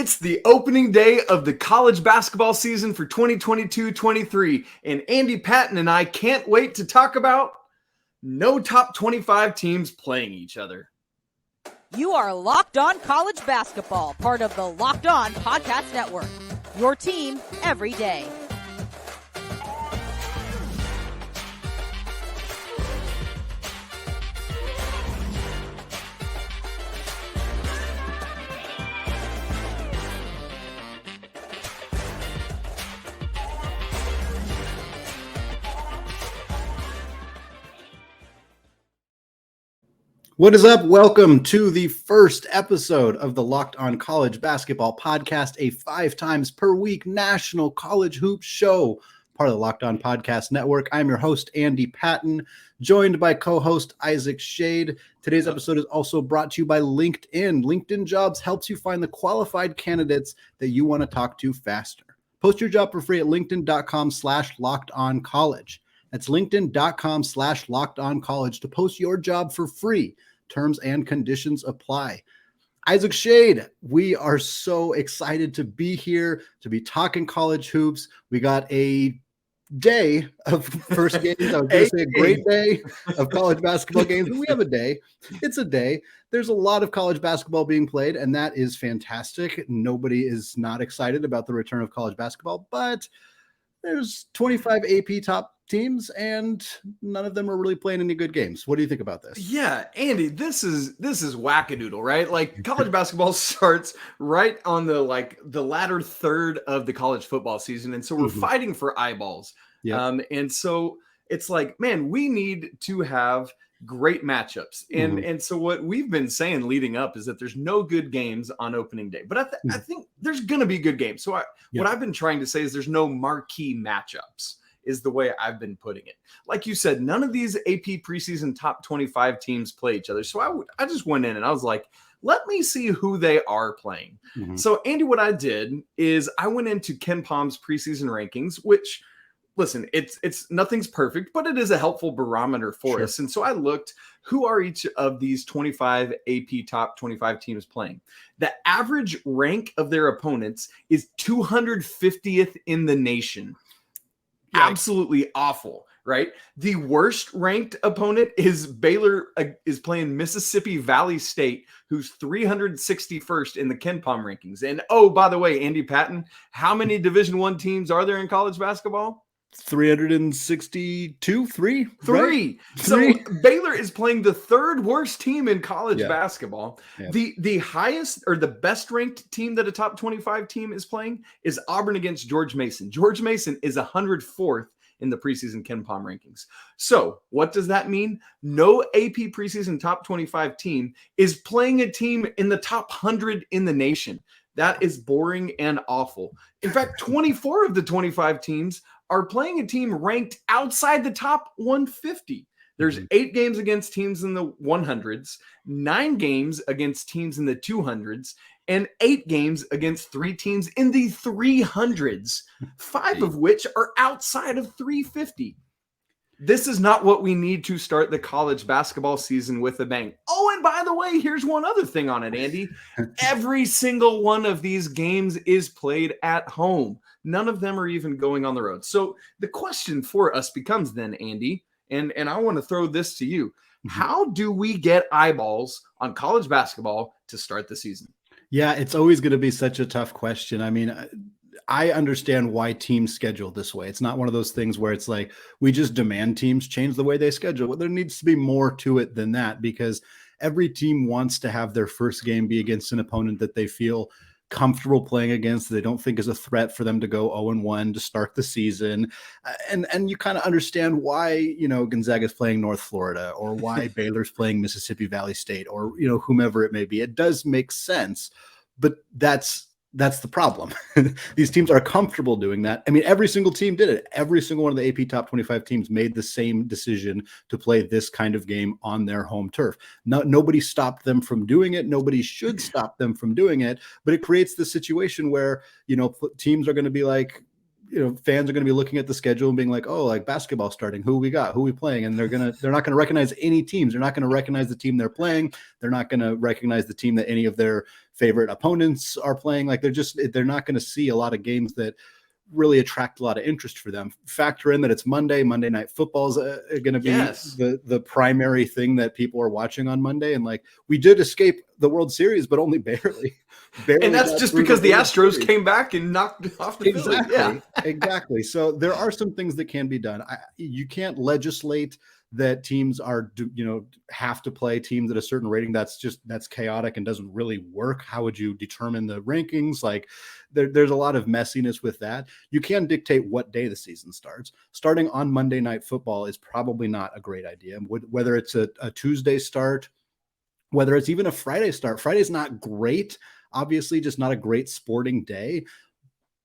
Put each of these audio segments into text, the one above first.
It's the opening day of the college basketball season for 2022-23, and Andy, Patton, and I can't wait to talk about no top 25 teams playing each other. You are Locked On College Basketball, part of the Locked On Podcast Network. Your team every day. What is up? Welcome to the first episode of the Locked On College Basketball Podcast, a 5 times per week national college hoops show, part of the Locked On Podcast Network. I'm your host, Andy Patton, joined by co-host Isaac Schade. Today's episode is also brought to you by LinkedIn. LinkedIn Jobs helps you find the qualified candidates that you want to talk to faster. Post your job for free at linkedin.com/lockedoncollege. That's linkedin.com/lockedoncollege to post your job for free. Terms and conditions apply. Isaac Schade, we are so excited to be here, to be talking college hoops. We got a day of first games. I was going to say a great day of college basketball games. But we have a day. It's a day. There's a lot of college basketball being played, and that is fantastic. Nobody is not excited about the return of college basketball, but there's 25 AP top teams, and none of them are really playing any good games. What do you think about this? Yeah, Andy, this is wackadoodle, right? Like college basketball starts right on the latter third of the college football season, and so we're fighting for eyeballs. Yep. And so it's like, man, we need to have great matchups. And so what we've been saying leading up is that there's no good games on opening day, but I think there's going to be good games. So what I've been trying to say is there's no marquee matchups is the way I've been putting it. Like you said, none of these AP preseason top 25 teams play each other. So I just went in and I was like, let me see who they are playing. So Andy, what I did is I went into Ken Palm's preseason rankings, which, listen, it's nothing's perfect, but it is a helpful barometer for us. And so I looked, who are each of these 25 AP top 25 teams playing? The average rank of their opponents is 250th in the nation. Absolutely awful, right? The worst ranked opponent is Baylor, is playing Mississippi Valley State, who's 361st in the Ken Palm rankings. And oh, by the way, Andy, Patton, how many Division I teams are there in college basketball? 362, three. So Baylor is playing the third worst team in college basketball. The highest or the best ranked team that a top 25 team is playing is Auburn against George Mason. George Mason is 104th in the preseason Ken Palm rankings. So what does that mean? No AP preseason top 25 team is playing a team in the top 100 in the nation. That is boring and awful. In fact, 24 of the 25 teams are playing a team ranked outside the top 150. There's 8 games against teams in the 100s, 9 games against teams in the 200s, and 8 games against 3 teams in the 300s, 5 of which are outside of 350. This is not what we need to start the college basketball season with a bang. Oh, and by the way, here's one other thing on it, Andy. Every single one of these games is played at home. None of them are even going on the road. So the question for us becomes then, Andy, and I want to throw this to you. How do we get eyeballs on college basketball to start the season? Yeah, it's always going to be such a tough question. I mean, I understand why teams schedule this way. It's not one of those things where it's like we just demand teams change the way they schedule. Well, there needs to be more to it than that, because every team wants to have their first game be against an opponent that they feel comfortable playing against, that they don't think is a threat for them to go 0-1 to start the season. And you kind of understand why, Gonzaga is playing North Florida, or why Baylor's playing Mississippi Valley State, or, whomever it may be. It does make sense, but that's the problem. These teams are comfortable doing that. I mean, every single team did it. Every single one of the AP top 25 teams made the same decision to play this kind of game on their home turf. Nobody stopped them from doing it. Nobody should stop them from doing it, but it creates the situation where, teams are going to be like, fans are going to be looking at the schedule and being like, oh, like basketball starting, who we got, who we playing, and they're not going to recognize any teams. They're not going to recognize the team they're playing. They're not going to recognize the team that any of their favorite opponents are playing. Like they're not going to see a lot of games that really attract a lot of interest for them. Factor in that it's Monday Night Football is going to be the primary thing that people are watching on Monday. And like, we did escape the World Series, but only barely. And that's just because the Astros came back and knocked off the exactly. Phillies. Yeah. Exactly. So there are some things that can be done. You can't legislate that teams have to play teams at a certain rating. That's chaotic and doesn't really work. How would you determine the rankings? Like there's a lot of messiness with that. You can dictate what day the season starts. Starting on Monday Night Football is probably not a great idea. Whether it's a Tuesday start, whether it's even a Friday start. Friday's not great, obviously, just not a great sporting day.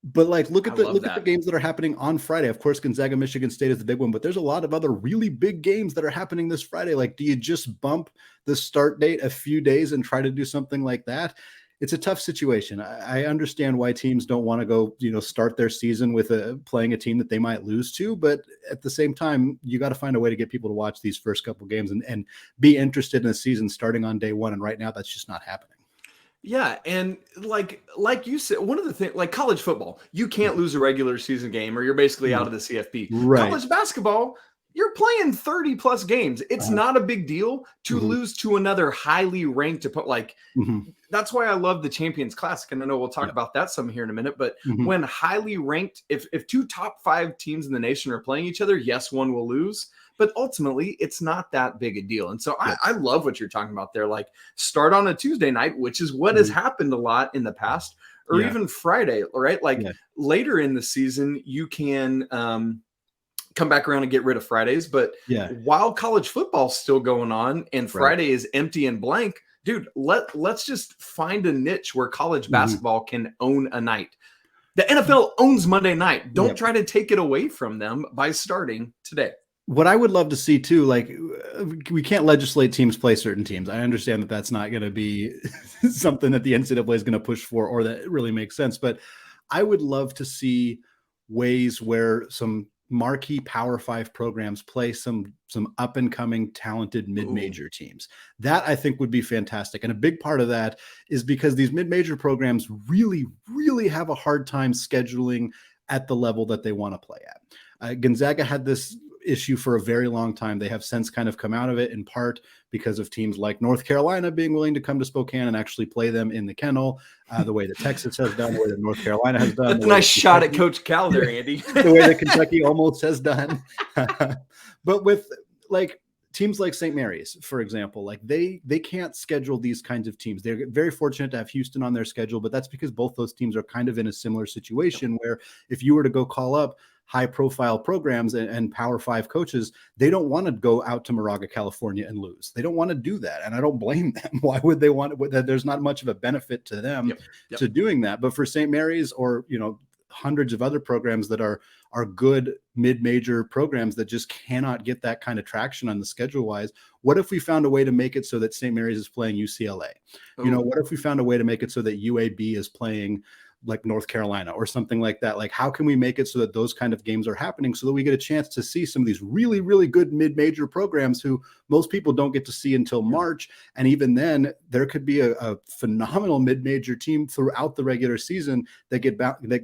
But like, look at the games that are happening on Friday. Of course, Gonzaga, Michigan State is the big one, but there's a lot of other really big games that are happening this Friday. Like, do you just bump the start date a few days and try to do something like that? It's a tough situation. I understand why teams don't want to go, start their season with playing a team that they might lose to, but at the same time, you got to find a way to get people to watch these first couple games and be interested in the season starting on day one. And right now, that's just not happening. Yeah, and like you said, one of the things, like college football, you can't lose a regular season game or you're basically out of the CFP. Right. College basketball, you're playing 30 plus games. It's not a big deal to lose to another highly ranked opponent. Like that's why I love the Champions Classic, and I know we'll talk about that some here in a minute. But when highly ranked, if two top 5 teams in the nation are playing each other, yes, one will lose. But ultimately, it's not that big a deal. And so I love what you're talking about there. Like start on a Tuesday night, which is what has happened a lot in the past, or even Friday, right? Like later in the season, you can come back around and get rid of Fridays. But while college football's still going on and Friday is empty and blank, dude, let's just find a niche where college basketball can own a night. The NFL owns Monday night. Don't try to take it away from them by starting today. What I would love to see too, like we can't legislate teams play certain teams. I understand that that's not going to be something that the NCAA is going to push for or that really makes sense. But I would love to see ways where some marquee Power 5 programs play some up and coming talented mid-major teams. That I think would be fantastic. And a big part of that is because these mid-major programs really, really have a hard time scheduling at the level that they want to play at. Gonzaga had this issue for a very long time. They have since kind of come out of it in part because of teams like North Carolina being willing to come to Spokane and actually play them in the kennel, the way that Texas has done, the way that North Carolina has done. That's a nice shot at Coach Cal there, Andy. The way that Kentucky almost has done. But with like teams like St. Mary's, for example, like they can't schedule these kinds of teams. They're very fortunate to have Houston on their schedule, but that's because both those teams are kind of in a similar situation where if you were to go call up high profile programs and Power 5 coaches, they don't want to go out to Moraga, California and lose. They don't want to do that. And I don't blame them. Why would they want it? There's not much of a benefit to them to doing that. But for St. Mary's or, hundreds of other programs that are good mid-major programs that just cannot get that kind of traction on the schedule wise. What if we found a way to make it so that St. Mary's is playing UCLA? What if we found a way to make it so that UAB is playing like North Carolina or something like that? Like, how can we make it so that those kind of games are happening so that we get a chance to see some of these really, really good mid-major programs who most people don't get to see until March. And even then there could be a phenomenal mid-major team throughout the regular season that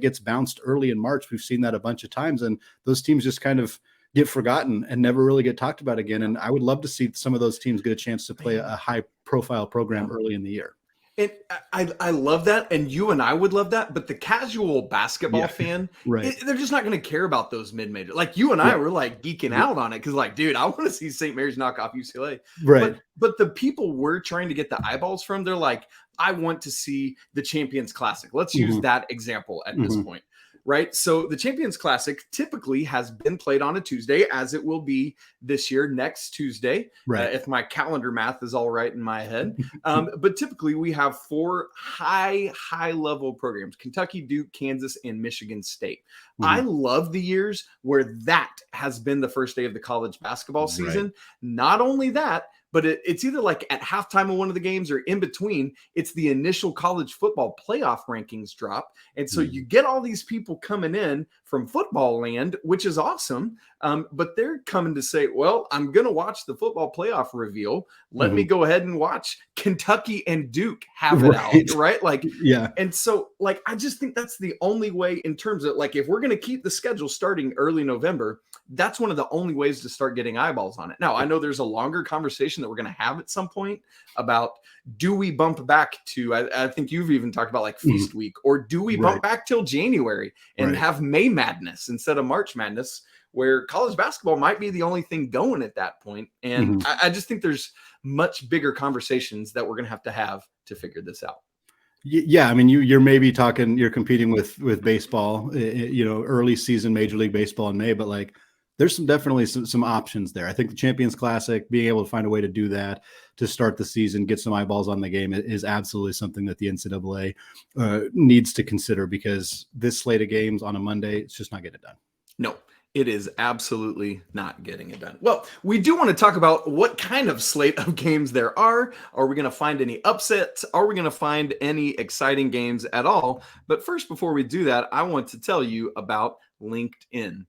gets bounced early in March. We've seen that a bunch of times, and those teams just kind of get forgotten and never really get talked about again. And I would love to see some of those teams get a chance to play a high profile program early in the year. And I love that, and you and I would love that, but the casual basketball fan, they're just not going to care about those mid-major. Like you and I were like geeking out on it because, like, dude, I want to see St. Mary's knock off UCLA. Right. But the people we're trying to get the eyeballs from, they're like, I want to see the Champions Classic. Let's use that example at this point. Right. So the Champions Classic typically has been played on a Tuesday, as it will be this year, next Tuesday, if my calendar math is all right in my head. But typically we have 4 high level programs: Kentucky, Duke, Kansas, and Michigan State. I love the years where that has been the first day of the college basketball season. Not only that, but it's either like at halftime of one of the games or in between, it's the initial college football playoff rankings drop. And so you get all these people coming in from football land, which is awesome. But they're coming to say, well, I'm going to watch the football playoff reveal. Let me go ahead and watch Kentucky and Duke have it out, right? Like, yeah. And so, like, I just think that's the only way in terms of, like, if we're going to keep the schedule starting early November, that's one of the only ways to start getting eyeballs on it. Now, I know there's a longer conversation that we're going to have at some point about, do we bump back to, I think you've even talked about like Feast Week, or do we bump back till January and have May Madness instead of March Madness, where college basketball might be the only thing going at that point. And I just think there's much bigger conversations that we're going to have to figure this out. Yeah, I mean, you're maybe talking, you're competing with baseball, early season Major League Baseball in May, but like there's definitely some options there. I think the Champions Classic, being able to find a way to do that to start the season, get some eyeballs on the game, is absolutely something that the NCAA needs to consider, because this slate of games on a Monday, it's just not getting it done. No. It is absolutely not getting it done. Well, we do want to talk about what kind of slate of games there are. Are we going to find any upsets? Are we going to find any exciting games at all? But first, before we do that, I want to tell you about LinkedIn.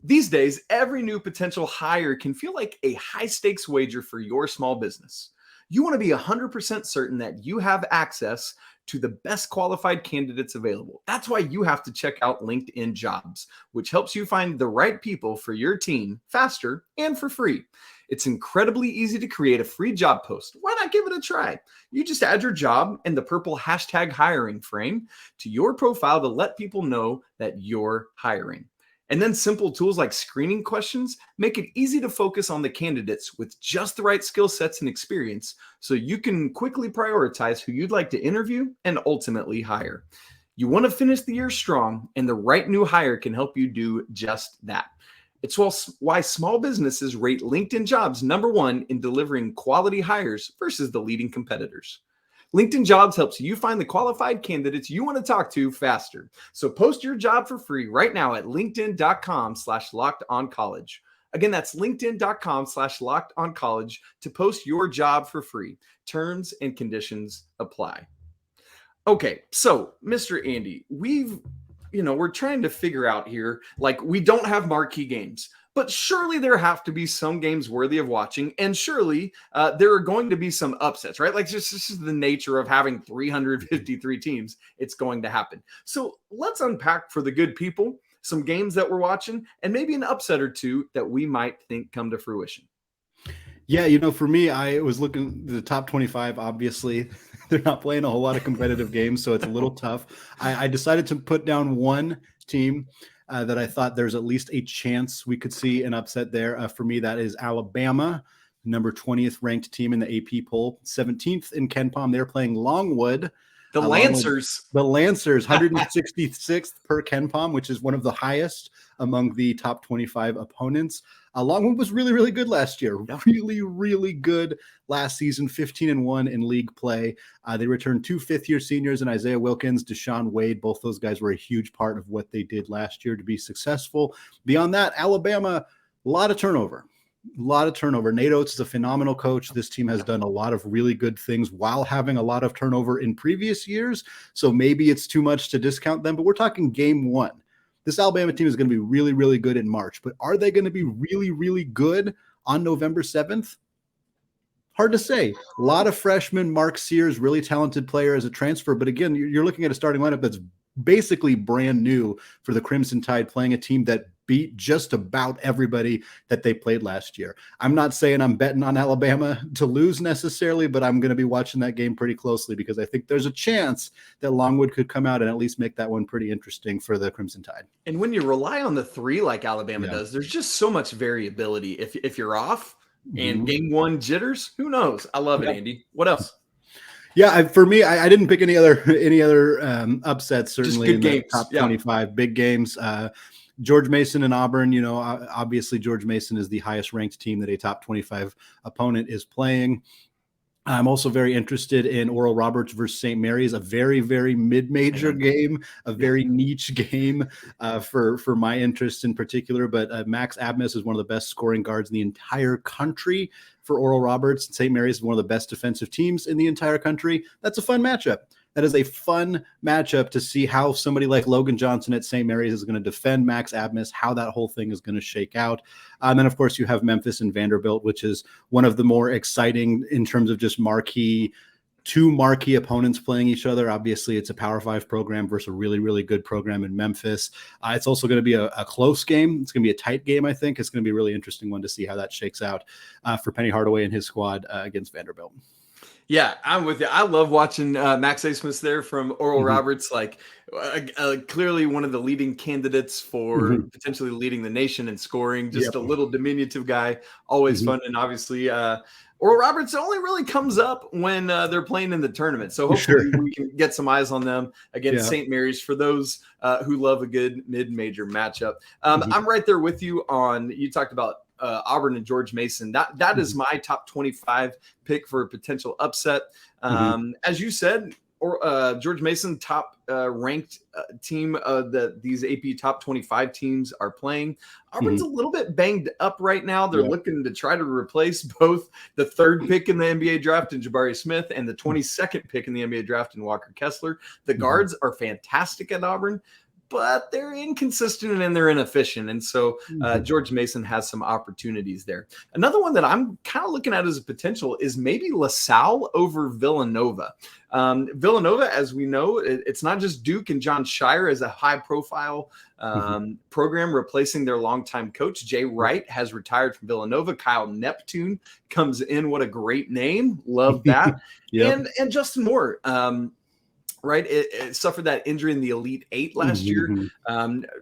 These days, every new potential hire can feel like a high-stakes wager for your small business. You want to be 100% certain that you have access to the best qualified candidates available. That's why you have to check out LinkedIn Jobs, which helps you find the right people for your team faster and for free. It's incredibly easy to create a free job post. Why not give it a try? You just add your job and the purple #hiring frame to your profile to let people know that you're hiring. And then simple tools like screening questions make it easy to focus on the candidates with just the right skill sets and experience, so you can quickly prioritize who you'd like to interview and ultimately hire. You want to finish the year strong, and the right new hire can help you do just that. It's why small businesses rate LinkedIn Jobs #1 in delivering quality hires versus the leading competitors. LinkedIn Jobs helps you find the qualified candidates you want to talk to faster. So post your job for free right now at linkedin.com/lockedoncollege. Again, that's linkedin.com/lockedoncollege to post your job for free. Terms and conditions apply. Okay, so Mr. Andy, we're trying to figure out here, like, we don't have marquee games, but surely there have to be some games worthy of watching, and surely there are going to be some upsets, right? Like, this is the nature of having 353 teams. It's going to happen. So let's unpack for the good people some games that we're watching, and maybe an upset or two that we might think come to fruition. Yeah, for me, I was looking at the top 25, obviously. They're not playing a whole lot of competitive games, so it's a little tough. I decided to put down one team that I thought there's at least a chance we could see an upset there. For me, that is Alabama, number 20th ranked team in the AP poll, 17th in KenPom. They're playing Longwood. The Lancers. The Lancers, 166th per KenPom, which is one of the highest among the top 25 opponents. Longwood was really, really good last year. Really, really good last season, 15-1 in league play. They returned 2 fifth-year seniors in Isaiah Wilkins, Deshaun Wade. Both those guys were a huge part of what they did last year to be successful. Beyond that, Alabama, a lot of turnover. Nate Oates is a phenomenal coach. This team has done a lot of really good things while having a lot of turnover in previous years. So maybe it's too much to discount them, but we're talking game one. This Alabama team is going to be really, really good in March, but are they going to be really, really good on November 7th? Hard to say. A lot of freshmen, Mark Sears, really talented player as a transfer. But again, you're looking at a starting lineup that's basically brand new for the Crimson Tide, playing a team that beat just about everybody that they played last year. I'm not saying I'm betting on Alabama to lose necessarily, but I'm going to be watching that game pretty closely, because I think there's a chance that Longwood could come out and at least make that one pretty interesting for the Crimson Tide. And when you rely on the three like Alabama does, there's just so much variability. If you're off and game one jitters, who knows? I love it, Andy. What else? Yeah, for me, I didn't pick any other upsets, certainly in the top 25 big games. George Mason and Auburn, obviously George Mason is the highest ranked team that a top 25 opponent is playing. I'm also very interested in Oral Roberts versus St. Mary's, a very, very mid-major game, a very niche game for my interest in particular. But Max Abmas is one of the best scoring guards in the entire country for Oral Roberts. St. Mary's is one of the best defensive teams in the entire country. That's a fun matchup. That is a fun matchup to see how somebody like Logan Johnson at St. Mary's is going to defend Max Abmas, how that whole thing is going to shake out. And then, of course, you have Memphis and Vanderbilt, which is one of the more exciting in terms of just two marquee opponents playing each other. Obviously, it's a Power 5 program versus a really, really good program in Memphis. It's also going to be a close game. It's going to be a tight game, I think. It's going to be a really interesting one to see how that shakes out for Penny Hardaway and his squad against Vanderbilt. Yeah, I'm with you. I love watching Max Abmas there from Oral Roberts, like clearly one of the leading candidates for potentially leading the nation in scoring. Just a little diminutive guy, always fun. And obviously, Oral Roberts only really comes up when they're playing in the tournament. So hopefully we can get some eyes on them against St. Mary's for those who love a good mid-major matchup. I'm right there with you on, you talked about Auburn and George Mason. That is my top 25 pick for a potential upset. As you said, George Mason, top ranked team that these AP top 25 teams are playing. Auburn's a little bit banged up right now. They're looking to try to replace both the third pick in the NBA draft in Jabari Smith and the 22nd pick in the NBA draft in Walker Kessler. The guards are fantastic at Auburn, but they're inconsistent and they're inefficient. And so George Mason has some opportunities there. Another one that I'm kind of looking at as a potential is maybe LaSalle over Villanova. Villanova, as we know, it's not just Duke and John Shire as a high profile program replacing their longtime coach. Jay Wright has retired from Villanova. Kyle Neptune comes in. What a great name. Love that. And Justin Moore, right, it suffered that injury in the Elite Eight last year.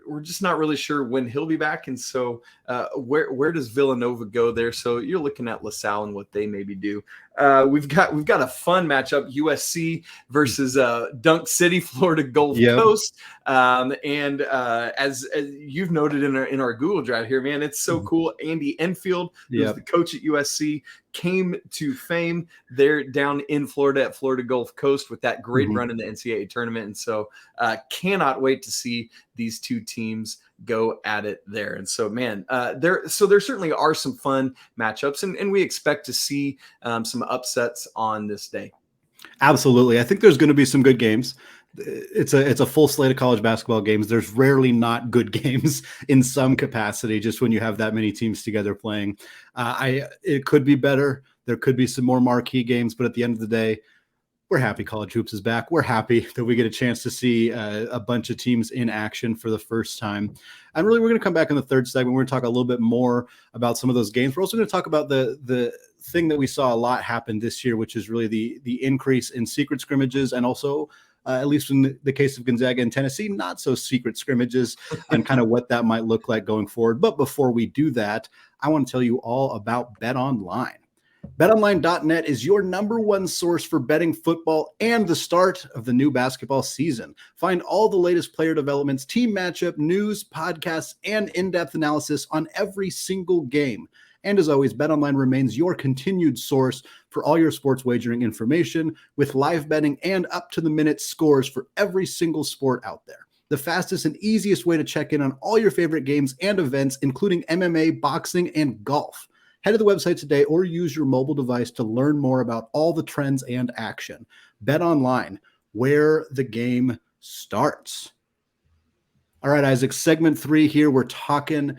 We're just not really sure when he'll be back, and so where does Villanova go there? So you're looking at LaSalle and what they maybe do. We've got a fun matchup: USC versus Dunk City, Florida Gulf Coast. And as you've noted in our Google Drive here, man, it's so cool. Andy Enfield, who's the coach at USC, came to fame there down in Florida at Florida Gulf Coast with that great run in the NCAA tournament. And so cannot wait to see these two teams go at it there. And so, man, there certainly are some fun matchups, and we expect to see some upsets on this day. Absolutely. I think there's going to be some good games. It's a full slate of college basketball games. There's rarely not good games in some capacity, just when you have that many teams together playing. It could be better. There could be some more marquee games, but at the end of the day, we're happy college hoops is back. We're happy that we get a chance to see a bunch of teams in action for the first time. And really, we're going to come back in the third segment. We're going to talk a little bit more about some of those games. We're also going to talk about the thing that we saw a lot happen this year, which is really the increase in secret scrimmages, and also at least in the case of Gonzaga and Tennessee, not so secret scrimmages, and kind of what that might look like going forward. But before we do that, I want to tell you all about BetOnline. BetOnline.net is your number one source for betting football and the start of the new basketball season. Find all the latest player developments, team matchup, news, podcasts, and in-depth analysis on every single game. And as always, BetOnline remains your continued source for all your sports wagering information, with live betting and up-to-the-minute scores for every single sport out there. The fastest and easiest way to check in on all your favorite games and events, including MMA, boxing, and golf. Head to the website today or use your mobile device to learn more about all the trends and action. BetOnline, where the game starts. All right, Isaac, segment 3 here. We're talking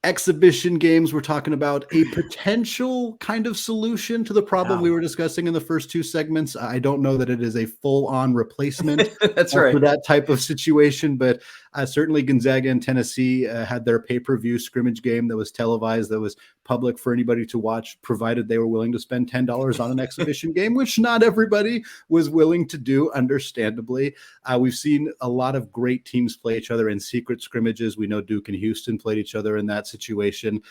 exhibition games. We're talking about a potential kind of solution to the problem we were discussing in the first 2 segments. I don't know that it is a full-on replacement That's right. for that type of situation, but certainly Gonzaga and Tennessee had their pay-per-view scrimmage game that was televised, that was public for anybody to watch, provided they were willing to spend $10 on an exhibition game, which not everybody was willing to do, understandably. We've seen a lot of great teams play each other in secret scrimmages. We know Duke and Houston played each other in that situation.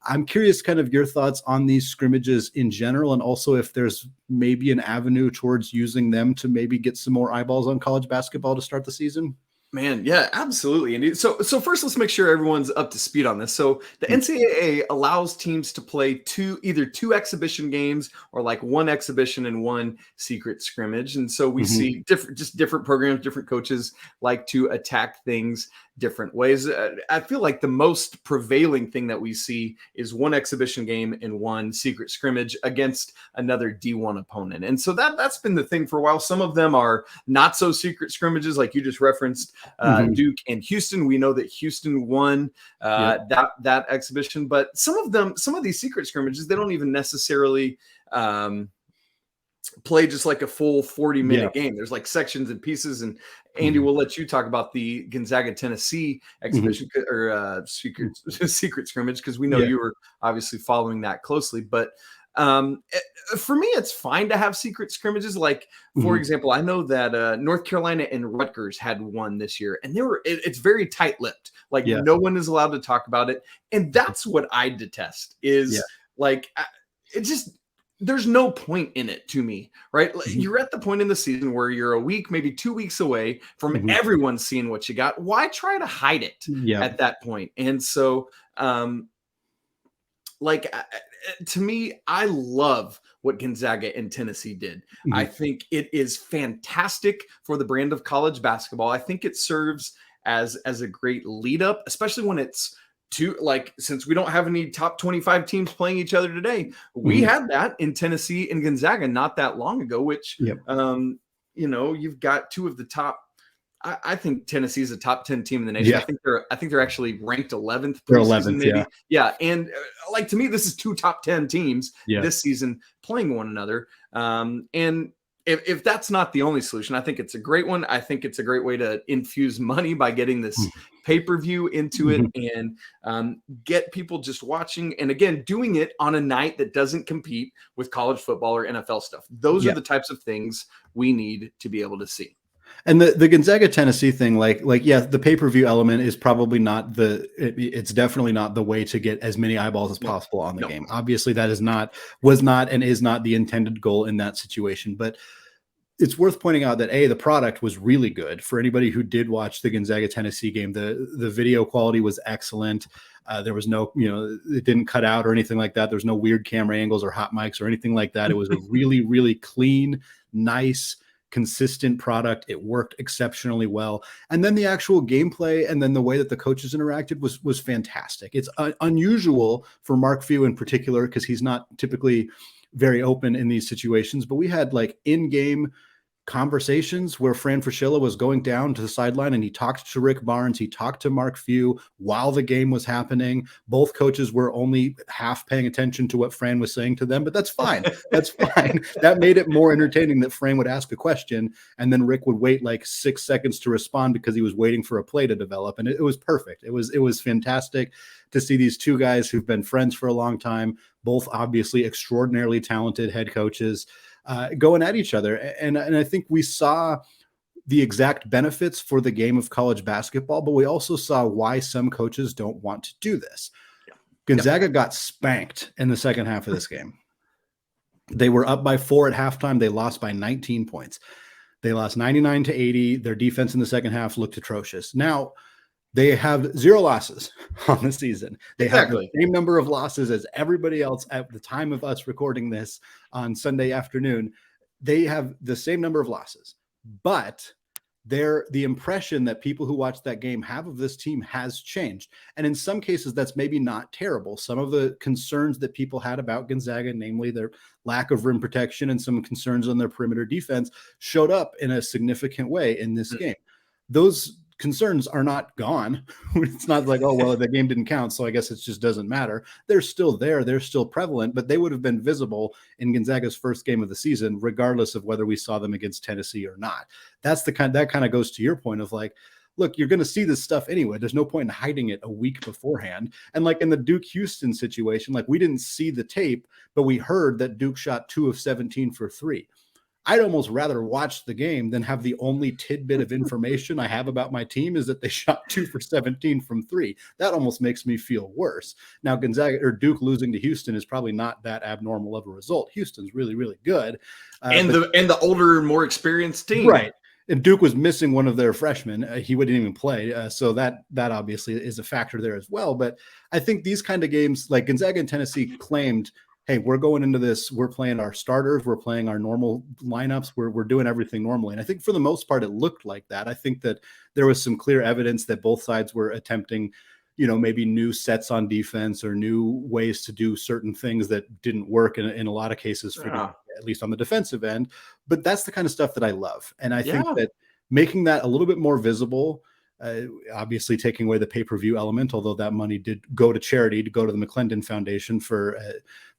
I'm curious kind of your thoughts on these scrimmages in general, and also if there's maybe an avenue towards using them to maybe get some more eyeballs on college basketball to start the season. Man, yeah, absolutely. And so first, let's make sure everyone's up to speed on this. So the NCAA allows teams to play either two exhibition games or like one exhibition and one secret scrimmage. And so we see different programs, different coaches like to attack things different ways. I feel like the most prevailing thing that we see is one exhibition game and one secret scrimmage against another D1 opponent. And so that's been the thing for a while. Some of them are not so secret scrimmages, like you just referenced, Duke and Houston. We know that Houston won that exhibition, but some of these secret scrimmages, they don't even necessarily play just like a full 40-minute game. There's like sections and pieces. And Andy, we'll let you talk about the Gonzaga Tennessee exhibition or secret scrimmage, because we know you were obviously following that closely. But for me, it's fine to have secret scrimmages. Like, for example, I know that North Carolina and Rutgers had one this year, and it's very tight-lipped. Like, no one is allowed to talk about it. And that's what I detest is like, it just, there's no point in it to me, right? You're at the point in the season where you're a week, maybe 2 weeks away from everyone seeing what you got. Why try to hide it at that point? And so, to me, I love what Gonzaga and Tennessee did. I think it is fantastic for the brand of college basketball. I think it serves as a great lead up, especially when it's since we don't have any top 25 teams playing each other today. We had that in Tennessee and Gonzaga not that long ago, which, you've got two of the top. I think Tennessee is a top 10 team in the nation. I think they're actually ranked 11th. They're 11th, maybe. Yeah. And like, to me, this is two top 10 teams this season playing one another. And if that's not the only solution, I think it's a great one. I think it's a great way to infuse money by getting this pay-per-view into it and get people just watching. And again, doing it on a night that doesn't compete with college football or NFL stuff. Those are the types of things we need to be able to see. And the Gonzaga Tennessee thing, the pay-per-view element is probably not it's definitely not the way to get as many eyeballs as possible on the game. Obviously that was not and is not the intended goal in that situation. But it's worth pointing out that the product was really good. For anybody who did watch the Gonzaga Tennessee game, the video quality was excellent. There was no, it didn't cut out or anything like that. There's no weird camera angles or hot mics or anything like that. It was a really, really clean, nice, consistent product. It worked exceptionally well. And then the actual gameplay and then the way that the coaches interacted was fantastic. It's unusual for Mark Few in particular, because he's not typically very open in these situations, but we had like in-game conversations where Fran Fraschilla was going down to the sideline and he talked to Rick Barnes. He talked to Mark Few while the game was happening. Both coaches were only half paying attention to what Fran was saying to them, but that's fine. That's fine. That made it more entertaining that Fran would ask a question and then Rick would wait like 6 seconds to respond because he was waiting for a play to develop. And it was perfect. It was fantastic to see these two guys who've been friends for a long time, both obviously extraordinarily talented head coaches, going at each other. And I think we saw the exact benefits for the game of college basketball, but we also saw why some coaches don't want to do this. Gonzaga got spanked in the second half of this game. They were up by 4 at halftime. They lost by 19 points. They lost 99-80. Their defense in the second half looked atrocious. Now, they have 0 losses on the season. They have the same number of losses as everybody else at the time of us recording this on Sunday afternoon. They have the same number of losses, but the impression that people who watch that game have of this team has changed. And in some cases, that's maybe not terrible. Some of the concerns that people had about Gonzaga, namely their lack of rim protection and some concerns on their perimeter defense, showed up in a significant way in this game. Those concerns are not gone. It's not like, oh, well, the game didn't count, so I guess it just doesn't matter. They're still there. They're still prevalent, but they would have been visible in Gonzaga's first game of the season, regardless of whether we saw them against Tennessee or not. That kind of goes to your point of like, look, you're going to see this stuff anyway. There's no point in hiding it a week beforehand. And like in the Duke Houston situation, like we didn't see the tape, but we heard that Duke shot 2 of 17 for 3. I'd almost rather watch the game than have the only tidbit of information I have about my team is that they shot 2 for 17 from 3. That almost makes me feel worse. Now, Gonzaga or Duke losing to Houston is probably not that abnormal of a result. Houston's really, really good. And the older, more experienced team. Right. and Duke was missing one of their freshmen. He wouldn't even play. So that obviously is a factor there as well. But I think these kind of games, like Gonzaga and Tennessee claimed, hey, we're going into this, we're playing our starters, we're playing our normal lineups, we're doing everything normally. And I think for the most part, it looked like that. I think that there was some clear evidence that both sides were attempting, maybe new sets on defense or new ways to do certain things that didn't work in a lot of cases, at least on the defensive end. But that's the kind of stuff that I love. And I think that making that a little bit more visible, obviously taking away the pay-per-view element, although that money did go to charity, to go to the McClendon Foundation for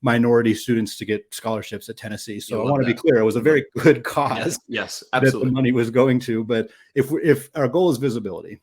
minority students to get scholarships at Tennessee. So I want to be clear, it was a very good cause. Yes, absolutely. That the money was going to. But if our goal is visibility,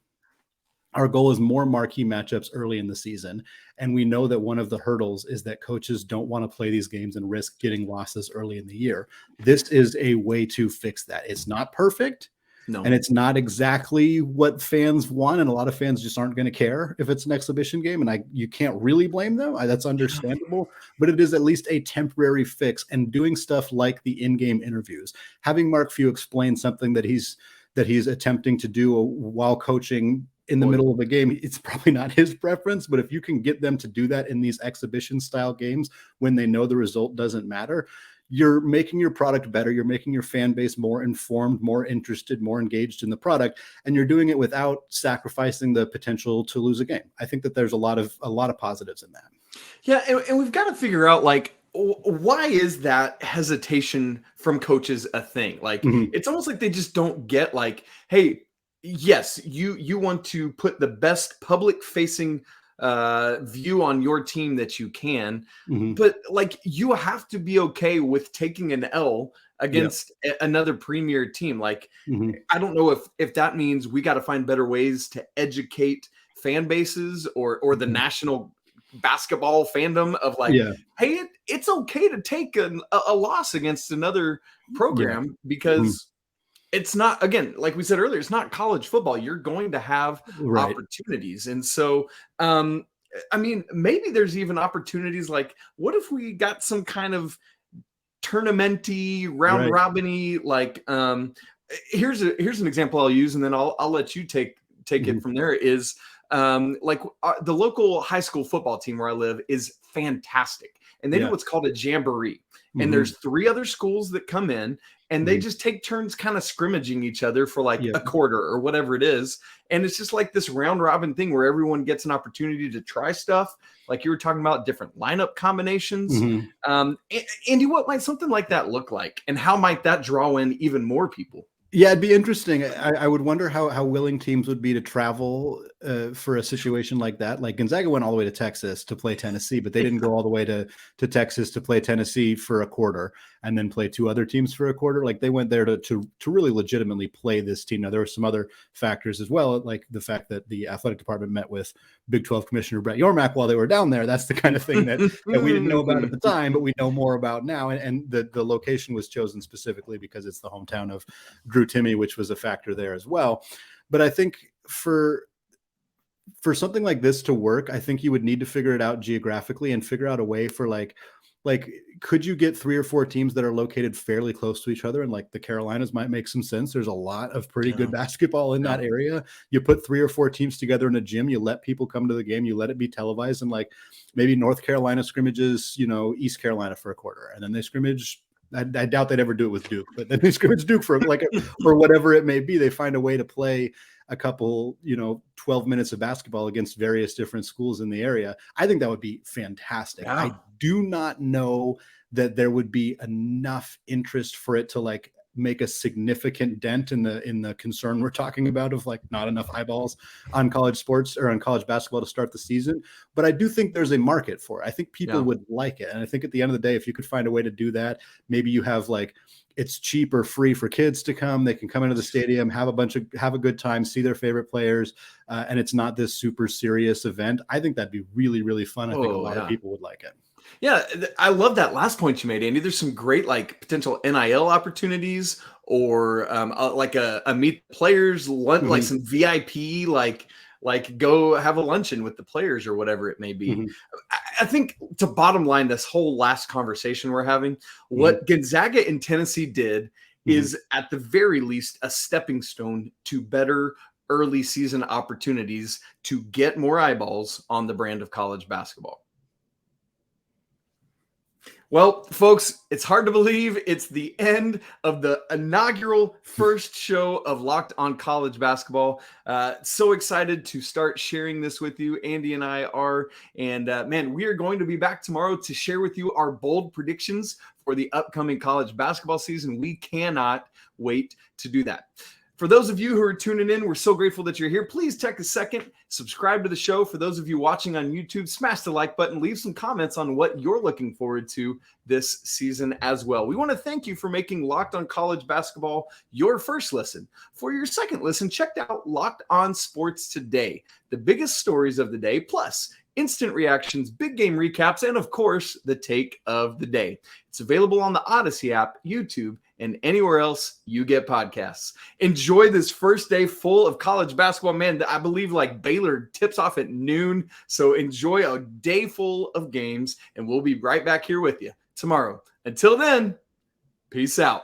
our goal is more marquee matchups early in the season. And we know that one of the hurdles is that coaches don't want to play these games and risk getting losses early in the year. This is a way to fix that. It's not perfect. No. And it's not exactly what fans want. And a lot of fans just aren't going to care if it's an exhibition game. And you can't really blame them. That's understandable. But it is at least a temporary fix. And doing stuff like the in-game interviews, having Mark Few explain something that he's attempting to do while coaching in the middle of a game, it's probably not his preference, but if you can get them to do that in these exhibition style games when they know the result doesn't matter, you're making your product better. You're making your fan base more informed, more interested, more engaged in the product, and you're doing it without sacrificing the potential to lose a game. I think that there's a lot of positives in that. Yeah, and we've got to figure out, like, why is that hesitation from coaches a thing? Like, it's almost like they just don't get, like, hey, yes, you want to put the best public facing view on your team that you can, but like, you have to be okay with taking an L against another premier team. Like, I don't know if that means we got to find better ways to educate fan bases or the national basketball fandom of, like, hey, it's okay to take a loss against another program because it's not, again, like we said earlier, it's not college football. You're going to have opportunities. And so, I mean, maybe there's even opportunities like, what if we got some kind of tournament-y, round robin-y, like, here's an example I'll use, and then I'll let you take it from there, is like the local high school football team where I live is fantastic. And they do what's called a jamboree. And there's 3 other schools that come in, and they just take turns kind of scrimmaging each other for like a quarter or whatever it is. And it's just like this round robin thing where everyone gets an opportunity to try stuff. Like you were talking about different lineup combinations. Andy, what might something like that look like? And how might that draw in even more people? Yeah, it'd be interesting. I would wonder how willing teams would be to travel for a situation like that. Like Gonzaga went all the way to Texas to play Tennessee, but they didn't go all the way to Texas to play Tennessee for a quarter and then play 2 other teams for a quarter. Like they went there to really legitimately play this team. Now, there were some other factors as well, like the fact that the athletic department met with Big 12 Commissioner Brett Yormark while they were down there. That's the kind of thing that we didn't know about at the time, but we know more about now. And the location was chosen specifically because it's the hometown of Drew Timme, which was a factor there as well. But I think for something like this to work, I think you would need to figure it out geographically and figure out a way for like could you get 3 or 4 teams that are located fairly close to each other? And like the Carolinas might make some sense. There's a lot of pretty good basketball in that area. You put 3 or 4 teams together in a gym, you let people come to the game, you let it be televised, and like maybe North Carolina scrimmages, East Carolina for a quarter, and then they scrimmage. I doubt they'd ever do it with Duke, but then they scrimmage Duke for or whatever it may be. They find a way to play a couple, 12 minutes of basketball against various different schools in the area. I think that would be fantastic. Yeah. I do not know that there would be enough interest for it to like make a significant dent in the concern we're talking about of like not enough eyeballs on college sports or on college basketball to start the season. But I do think there's a market for it. I think people would like it. And I think at the end of the day, if you could find a way to do that, maybe you have like, it's cheap or free for kids to come. They can come into the stadium, have a good time, see their favorite players. And it's not this super serious event. I think that'd be really, really fun. I think a lot of people would like it. Yeah, I love that last point you made, Andy. There's some great like potential NIL opportunities or like a meet players lunch, like some VIP, like go have a luncheon with the players or whatever it may be. I think to bottom line this whole last conversation we're having, what Gonzaga and Tennessee did is at the very least a stepping stone to better early season opportunities to get more eyeballs on the brand of college basketball. Well, folks, it's hard to believe it's the end of the inaugural first show of Locked on College Basketball. So excited to start sharing this with you. Andy and I are. And man, we are going to be back tomorrow to share with you our bold predictions for the upcoming college basketball season. We cannot wait to do that. For those of you who are tuning in, we're so grateful that you're here. Please take a second, subscribe to the show. For those of you watching on YouTube, smash the like button, leave some comments on what you're looking forward to this season as well. We want to thank you for making Locked on College Basketball your first listen. For your second listen, check out Locked on Sports Today, the biggest stories of the day, plus instant reactions, big game recaps, and of course, the take of the day. It's available on the Odyssey app, YouTube, and anywhere else you get podcasts. Enjoy this first day full of college basketball. Man, I believe like Baylor tips off at noon. So enjoy a day full of games, and we'll be right back here with you tomorrow. Until then, peace out.